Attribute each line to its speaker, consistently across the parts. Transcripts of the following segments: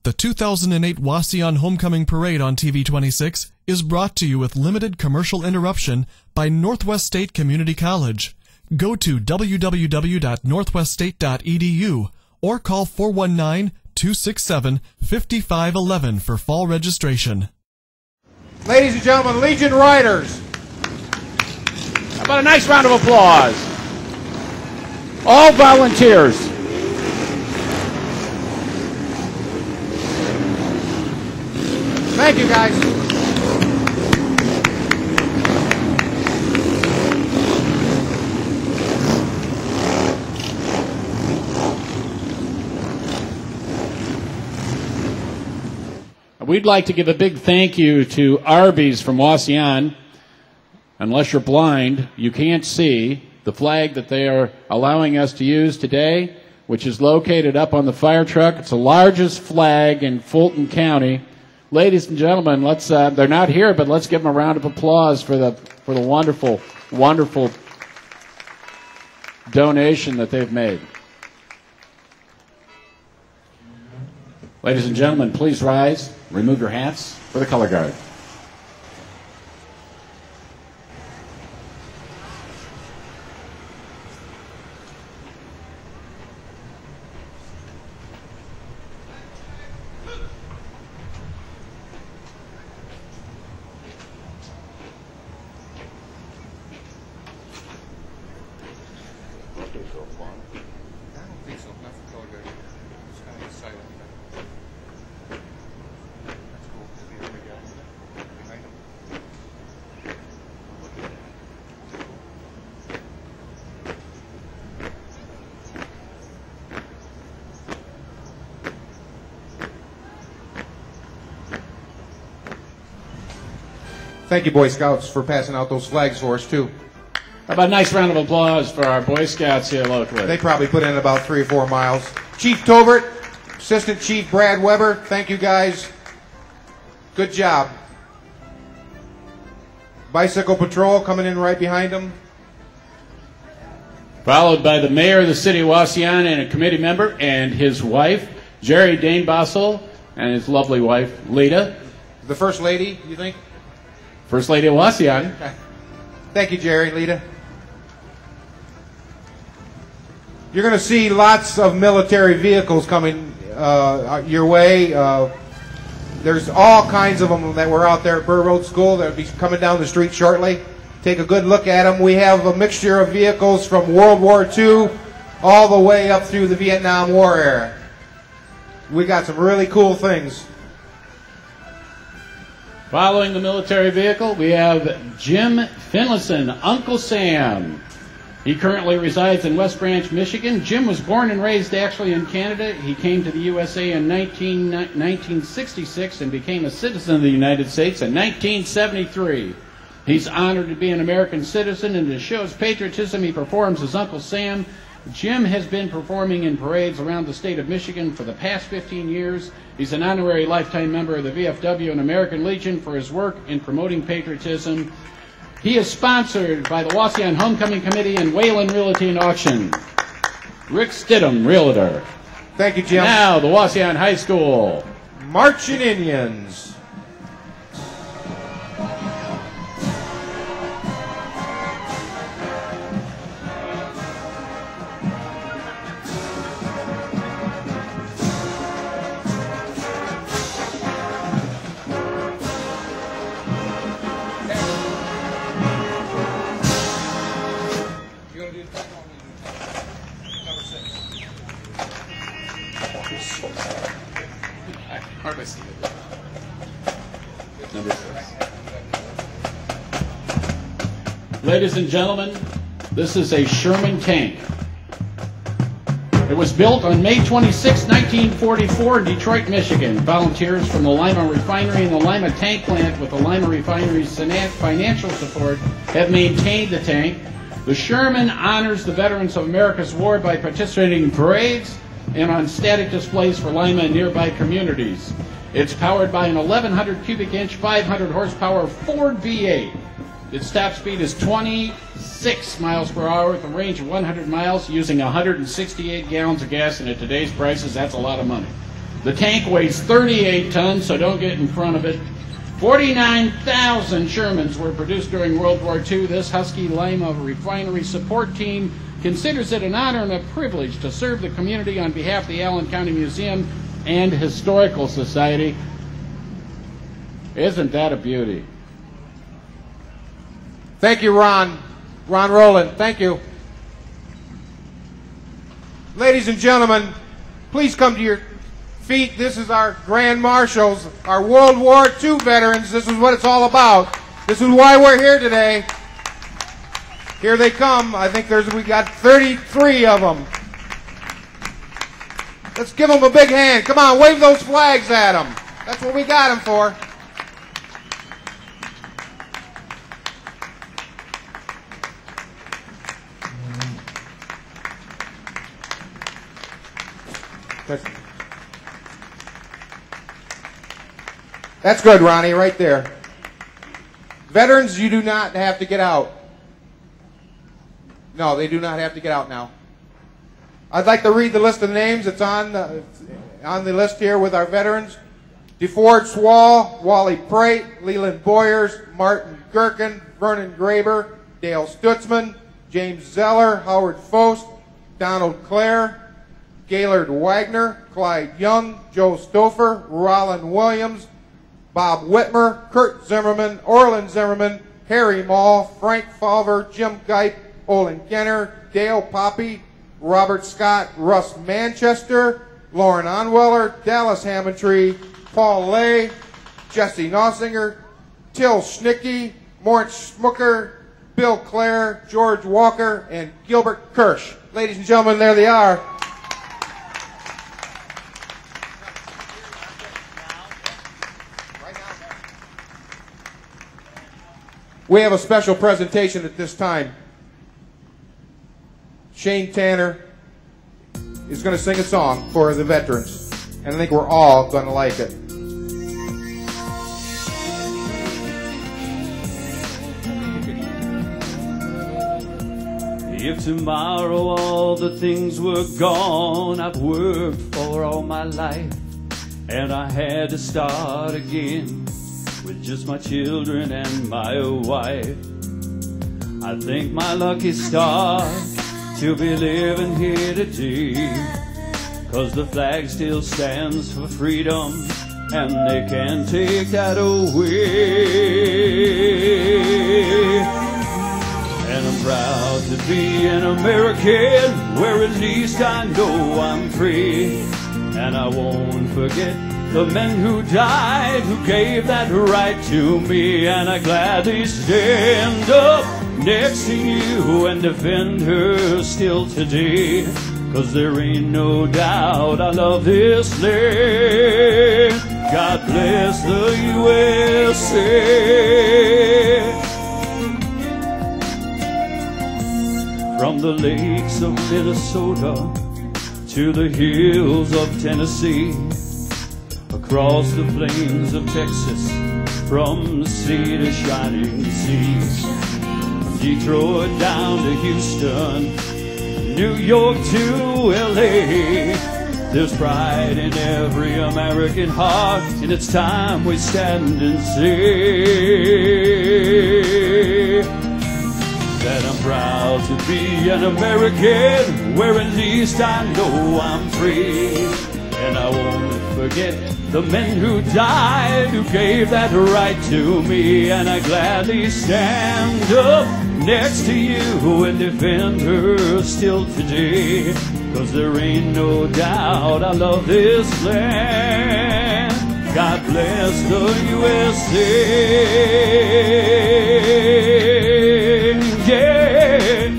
Speaker 1: The 2008 Wauseon Homecoming Parade on TV26 is brought to you with limited commercial interruption by Northwest State Community College. Go to www.northweststate.edu or call 419-267-5511 for fall registration.
Speaker 2: Ladies and gentlemen, Legion Riders.
Speaker 3: How about a nice round of applause? All volunteers.
Speaker 2: Thank you, guys.
Speaker 3: We'd like to give a big thank you to Arby's from Wauseon. Unless you're blind, you can't see the flag that they are allowing us to use today, which is located up on the fire truck. It's the largest flag in Fulton County. Ladies and gentlemen, let's they're not here, but let's give them a round of applause for the wonderful, wonderful donation that they've made. Ladies and gentlemen, please rise, remove your hats for the color guard.
Speaker 2: Thank you, Boy Scouts, for passing out those flags for us, too.
Speaker 3: How about a nice round of applause for our Boy Scouts here locally?
Speaker 2: They probably put in about 3 or 4 miles. Chief Tobert, Assistant Chief Brad Weber, thank you, guys. Good job. Bicycle Patrol coming in right behind them.
Speaker 3: Followed by the mayor of the city of Wauseon and a committee member and his wife, Jerry Dane-Bossel, and his lovely wife, Lita.
Speaker 2: The First Lady, you think?
Speaker 3: First Lady of Wauseon.
Speaker 2: Thank you, Jerry, Lita. You're going to see lots of military vehicles coming your way. There's all kinds of them that were out there at Burr Road School that will be coming down the street shortly. Take a good look at them. We have a mixture of vehicles from World War II all the way up through the Vietnam War era. We got some really cool things.
Speaker 3: Following the military vehicle, we have Jim Finlayson, Uncle Sam. He currently resides in West Branch, Michigan. Jim was born and raised actually in Canada. He came to the USA in 1966 and became a citizen of the United States in 1973. He's honored to be an American citizen, and to show his patriotism, he performs as Uncle Sam. Jim has been performing in parades around the state of Michigan for the past 15 years. He's an honorary lifetime member of the VFW and American Legion for his work in promoting patriotism. He is sponsored by the Wauseon Homecoming Committee and Whalen Realty and Auction. Rick Stidham, Realtor.
Speaker 2: Thank you, Jim.
Speaker 3: Now, the Wauseon High School.
Speaker 2: Marching Indians.
Speaker 3: Ladies and gentlemen, this is a Sherman tank. It was built on May 26, 1944 in Detroit, Michigan. Volunteers from the Lima Refinery and the Lima Tank Plant with the Lima Refinery's financial support have maintained the tank. The Sherman honors the veterans of America's war by participating in parades and on static displays for Lima and nearby communities. It's powered by an 1,100 cubic inch, 500 horsepower Ford V8. Its top speed is 26 miles per hour with a range of 100 miles using 168 gallons of gas, and at today's prices, that's a lot of money. The tank weighs 38 tons, so don't get in front of it. 49,000 Shermans were produced during World War II. This Husky Lima refinery support team considers it an honor and a privilege to serve the community on behalf of the Allen County Museum and Historical Society. Isn't that a beauty?
Speaker 2: Thank you, Ron. Ron Rowland, thank you. Ladies and gentlemen, please come to your feet. This is our Grand Marshals, our World War II veterans. This is what it's all about. This is why we're here today. Here they come. I think we got 33 of them. Let's give them a big hand. Come on, wave those flags at them. That's what we got them for. That's good, Ronnie, right there. Veterans, you do not have to get out. No, they do not have to get out now. I'd like to read the list of names. It's on the list here with our veterans. DeFord Swall, Wally Prate, Leland Boyers, Martin Gherkin, Vernon Graber, Dale Stutzman, James Zeller, Howard Fost, Donald Clare, Gaylord Wagner, Clyde Young, Joe Stouffer, Rollin Williams, Bob Whitmer, Kurt Zimmerman, Orland Zimmerman, Harry Mall, Frank Falver, Jim Geip, Olin Kenner, Dale Poppy, Robert Scott, Russ Manchester, Lauren Onweller, Dallas Hammondtree, Paul Lay, Jesse Nossinger, Till Schnicke, Mort Schmucker, Bill Clare, George Walker, and Gilbert Kirsch. Ladies and gentlemen, there they are. We have a special presentation at this time. Shane Tanner is going to sing a song for the veterans, and I think we're all going to like it.
Speaker 4: If tomorrow all the things were gone I've worked for all my life, and I had to start again with just my children and my wife, I thank my lucky stars to be living here today, 'cause the flag still stands for freedom and they can't take that away. And I'm proud to be an American, where at least I know I'm free. And I won't forget the men who died, who gave that right to me. And I gladly stand up next to you and defend her still today, 'cause there ain't no doubt I love this land. God bless the USA. From the lakes of Minnesota to the hills of Tennessee, across the plains of Texas, from the sea to shining seas, from Detroit down to Houston, New York to LA, there's pride in every American heart, and it's time we stand and say that I'm proud to be an American, where at least I know I'm free. And I won't forget the men who died, who gave that right to me. And I gladly stand up next to you and defend her still today, 'cause there ain't no doubt I love this land. God bless the USA. Yeah.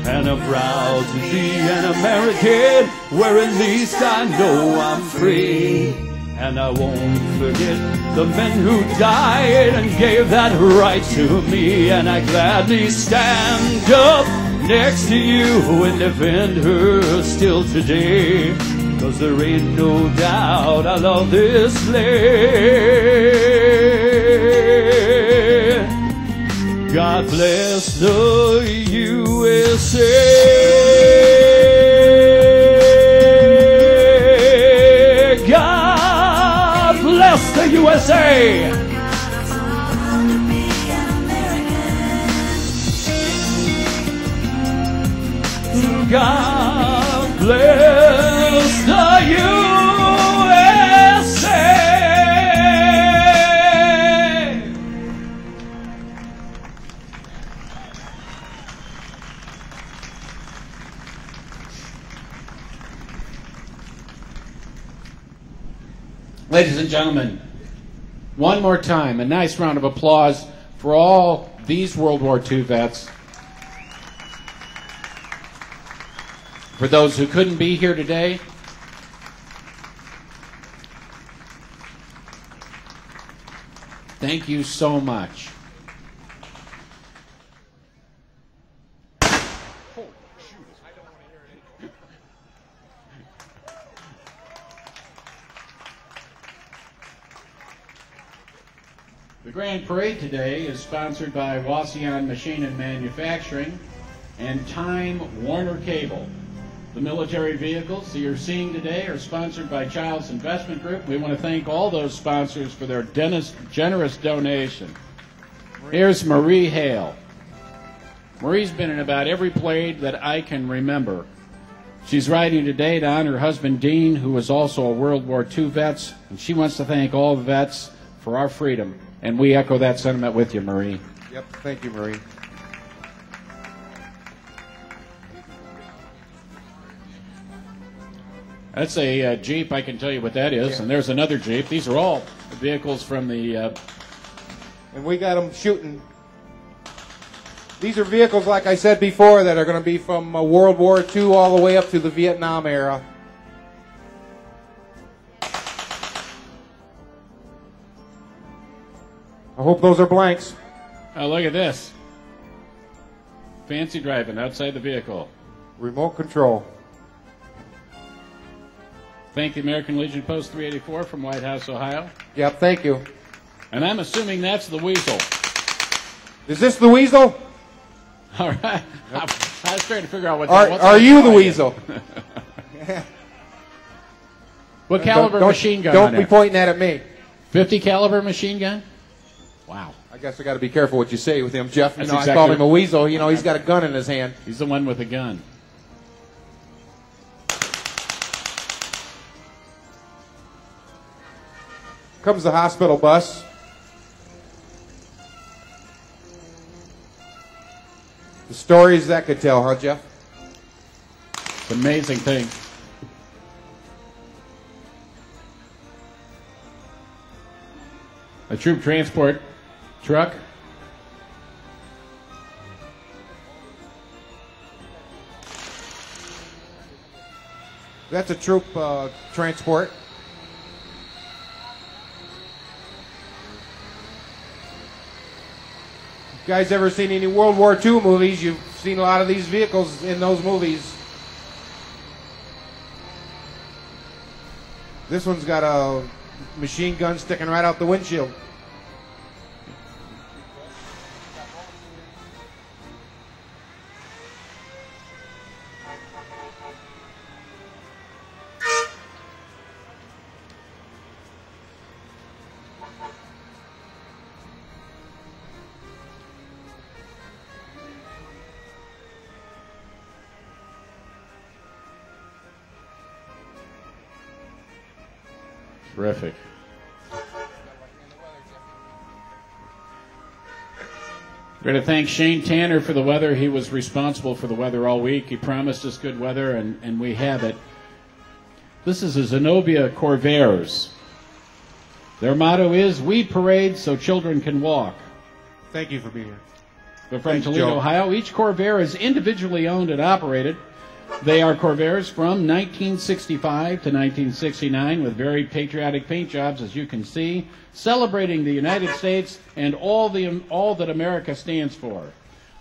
Speaker 4: And I'm proud to be an American, where at least I know I'm free. And I won't forget the men who died and gave that right to me. And I gladly stand up next to you and defend her still today, 'cause there ain't no doubt I love this land. God bless the USA. God USA! God bless the USA!
Speaker 3: Ladies and gentlemen, one more time, a nice round of applause for all these World War II vets. For those who couldn't be here today, thank you so much. The Grand Parade today is sponsored by Wauseon Machine and Manufacturing and Time Warner Cable. The military vehicles that you're seeing today are sponsored by Child's Investment Group. We want to thank all those sponsors for their generous donation. Here's Marie Hale. Marie's been in about every parade that I can remember. She's riding today to honor her husband Dean, who was also a World War II vet, and she wants to thank all the vets for our freedom. And we echo that sentiment with you, Marie.
Speaker 2: Yep, thank you, Marie.
Speaker 3: That's a Jeep, I can tell you what that is. Yeah. And there's another Jeep. These are all vehicles from the...
Speaker 2: And we got them shooting. These are vehicles, like I said before, that are going to be from World War II all the way up to the Vietnam era. I hope those are blanks.
Speaker 3: Oh, look at this. Fancy driving outside the vehicle.
Speaker 2: Remote control.
Speaker 3: Thank the American Legion Post 384 from White House, Ohio.
Speaker 2: Yep, thank you.
Speaker 3: And I'm assuming that's the Weasel.
Speaker 2: Is this the Weasel?
Speaker 3: All right. Yep. I was trying to figure out what
Speaker 2: that was. Are you the Weasel?
Speaker 3: What caliber machine gun?
Speaker 2: Don't be pointing that at me.
Speaker 3: 50 caliber machine gun? Wow.
Speaker 2: I guess I got to be careful what you say with him, Jeff. You know, exactly. I call him a weasel. You know, he's got a gun in his hand.
Speaker 3: He's the one with a gun.
Speaker 2: Comes the hospital bus. The stories that could tell, huh, Jeff?
Speaker 3: It's an amazing thing. A troop transport truck.
Speaker 2: That's a troop transport. You guys ever seen any World War II movies? You've seen a lot of these vehicles in those movies. This one's got a machine gun sticking right out the windshield.
Speaker 3: Terrific. We're going to thank Shane Tanner for the weather. He was responsible for the weather all week. He promised us good weather, and we have it. This is a Zenobia Corvairs. Their motto is, "We parade so children can walk."
Speaker 2: Thank you for being here.
Speaker 3: They're from Toledo, Ohio. Each Corvair is individually owned and operated. They are Corvairs from 1965 to 1969 with very patriotic paint jobs, as you can see, celebrating the United States and all that America stands for.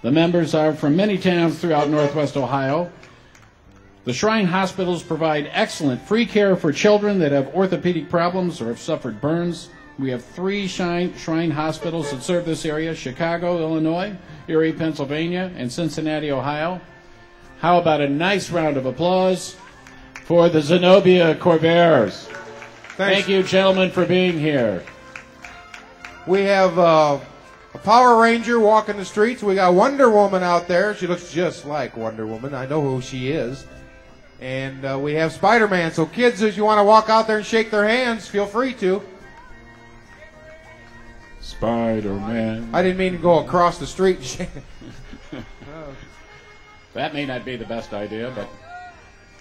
Speaker 3: The members are from many towns throughout Northwest Ohio. The Shrine Hospitals provide excellent free care for children that have orthopedic problems or have suffered burns. We have 3 Shrine Hospitals that serve this area: Chicago, Illinois, Erie, Pennsylvania, and Cincinnati, Ohio. How about a nice round of applause for the Zenobia Corvairs? Thank you, gentlemen, for being here.
Speaker 2: We have a Power Ranger walking the streets. We got Wonder Woman out there. She looks just like Wonder Woman. I know who she is. And we have Spider-Man. So kids, if you want to walk out there and shake their hands, feel free to.
Speaker 3: Spider-Man.
Speaker 2: I didn't mean to go across the street and shake.
Speaker 3: That may not be the best idea, but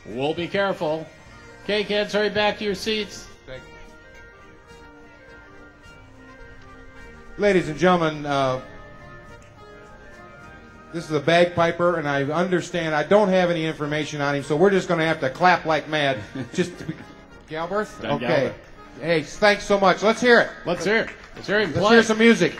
Speaker 3: we'll be careful. Okay, kids, hurry back to your seats.
Speaker 2: Ladies and gentlemen, this is a bagpiper, and I understand I don't have any information on him, so we're just going to have to clap like mad. Just Galbraith?
Speaker 3: Done
Speaker 2: Okay.
Speaker 3: Galbraith.
Speaker 2: Hey, thanks so much. Let's hear it.
Speaker 3: Let's hear it. Let's hear him play.
Speaker 2: Let's hear some music.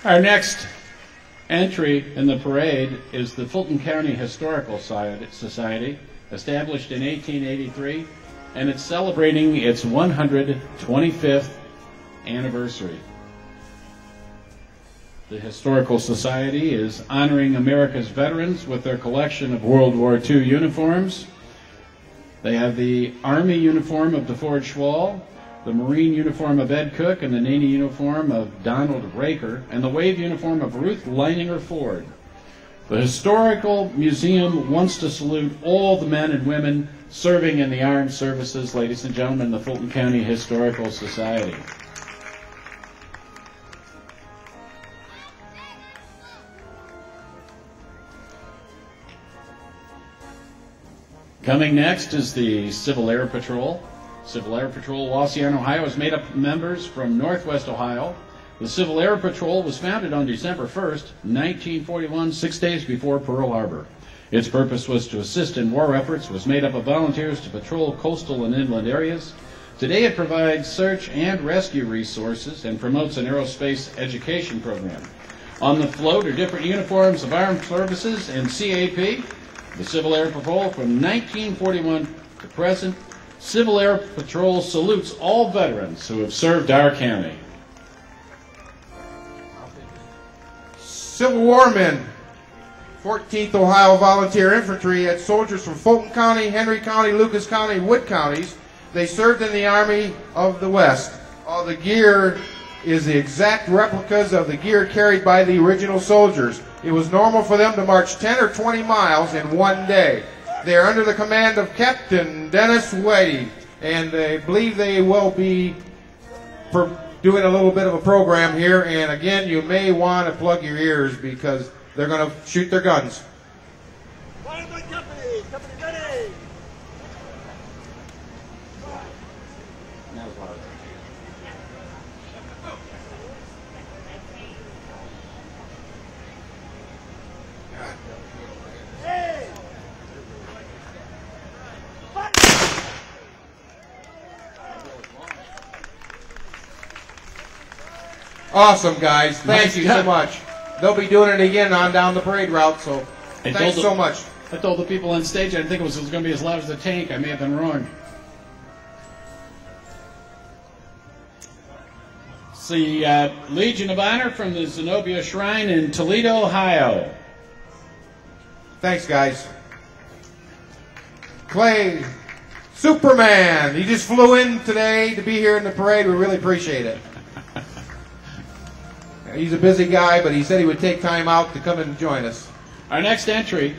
Speaker 3: Our next entry in the parade is the Fulton County Historical Society, established in 1883, and it's celebrating its 125th anniversary. The Historical Society is honoring America's veterans with their collection of World War II uniforms. They have the Army uniform of DeFord Schwall, the Marine uniform of Ed Cook, and the Navy uniform of Donald Raker, and the Wave uniform of Ruth Leininger Ford. The Historical Museum wants to salute all the men and women serving in the armed services, ladies and gentlemen, the Fulton County Historical Society. Coming next is the Civil Air Patrol. Civil Air Patrol, Wauseon, Ohio, is made up of members from Northwest Ohio. The Civil Air Patrol was founded on December 1st, 1941, 6 days before Pearl Harbor. Its purpose was to assist in war efforts, was made up of volunteers to patrol coastal and inland areas. Today it provides search and rescue resources and promotes an aerospace education program. On the float are different uniforms of armed services and CAP. The Civil Air Patrol from 1941 to present. Civil Air Patrol salutes all veterans who have served our county.
Speaker 2: Civil War men, 14th Ohio Volunteer Infantry, had soldiers from Fulton County, Henry County, Lucas County, Wood counties. They served in the Army of the West. All the gear is the exact replicas of the gear carried by the original soldiers. It was normal for them to march 10 or 20 miles in one day. They are under the command of Captain Dennis Whitey, and I believe they will be doing a little bit of a program here. And again, you may want to plug your ears because they're going to shoot their guns.
Speaker 5: Company ready!
Speaker 2: Awesome, guys. Thank you so much. They'll be doing it again on down the parade route, so thanks so much.
Speaker 3: I told the people on stage I didn't think it was going to be as loud as the tank. I may have been wrong. It's the Legion of Honor from the Zenobia Shrine in Toledo, Ohio.
Speaker 2: Thanks, guys. Clay, Superman. He just flew in today to be here in the parade. We really appreciate it. He's a busy guy, but he said he would take time out to come and join us.
Speaker 3: Our next entry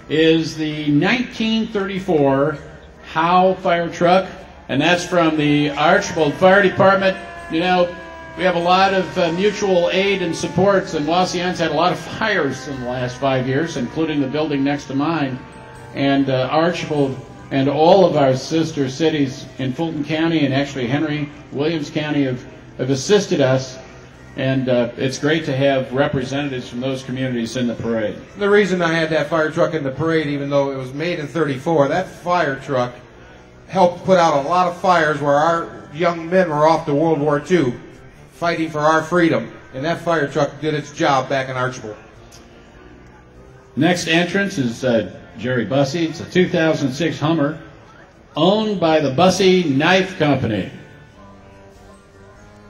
Speaker 3: is the 1934 Howe fire truck, and that's from the Archibald Fire Department. You know, we have a lot of mutual aid and supports, and Wauseon's had a lot of fires in the last 5 years, including the building next to mine. And Archibald and all of our sister cities in Fulton County and actually Henry, Williams County have assisted us. And it's great to have representatives from those communities in the parade.
Speaker 2: The reason I had that fire truck in the parade, even though it was made in '34, that fire truck helped put out a lot of fires where our young men were off to World War II fighting for our freedom. And that fire truck did its job back in Archibald.
Speaker 3: Next entrance is Jerry Bussey. It's a 2006 Hummer owned by the Bussey Knife Company.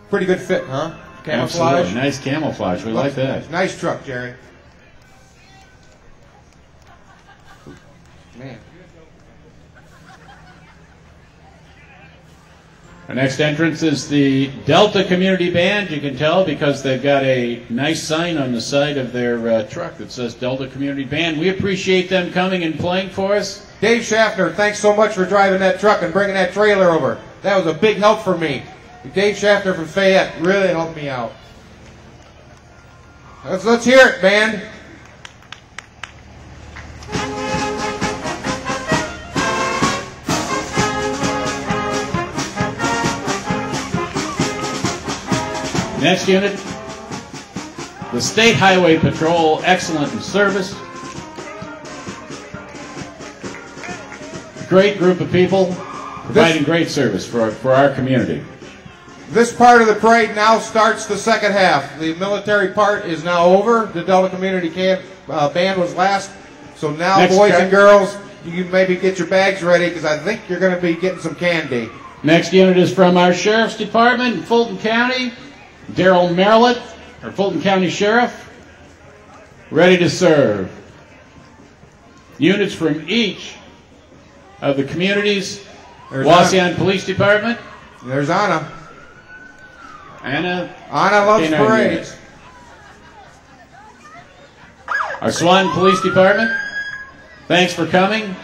Speaker 2: Pretty good fit, huh? Camouflage.
Speaker 3: Absolutely. Nice camouflage. We like that.
Speaker 2: Nice truck, Jerry. Man.
Speaker 3: Our next entrance is the Delta Community Band. You can tell because they've got a nice sign on the side of their truck that says Delta Community Band. We appreciate them coming and playing for us.
Speaker 2: Dave Schaffner, thanks so much for driving that truck and bringing that trailer over. That was a big help for me. Dave Schaffner from Fayette really helped me out. Let's hear it, band.
Speaker 3: Next unit, the State Highway Patrol, excellent in service. Great group of people providing great service for our community.
Speaker 2: This part of the parade now starts the second half. The military part is now over. The Delta Community Band was last. So now,
Speaker 3: Next
Speaker 2: boys and girls, you can maybe get your bags ready because I think you're going to be getting some candy.
Speaker 3: Next unit is from our Sheriff's Department in Fulton County. Daryl Merlett, our Fulton County Sheriff, ready to serve. Units from each of the communities. Wauseon Police Department.
Speaker 2: There's Anna.
Speaker 3: Anna
Speaker 2: loves parades.
Speaker 3: Our Swan Police Department, thanks for coming.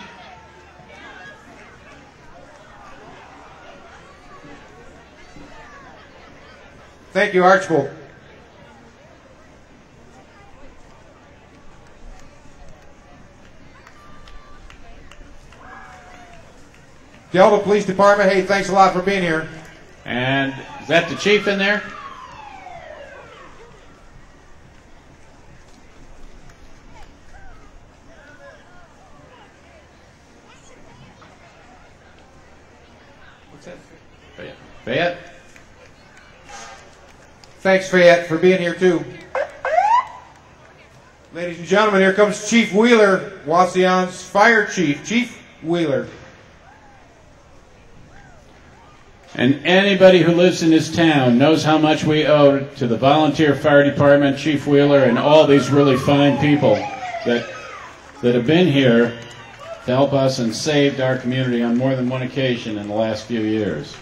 Speaker 2: Thank you, Archibald. Delta Police Department, hey, thanks a lot for being here.
Speaker 3: And is that the chief in there? What's that? Fayette. Fayette?
Speaker 2: Thanks, Fayette, for being here, too. Ladies and gentlemen, here comes Chief Wheeler, Wauseon's fire chief. Chief Wheeler.
Speaker 3: And anybody who lives in this town knows how much we owe to the volunteer fire department, Chief Wheeler, and all these really fine people that have been here to help us and saved our community on more than one occasion in the last few years.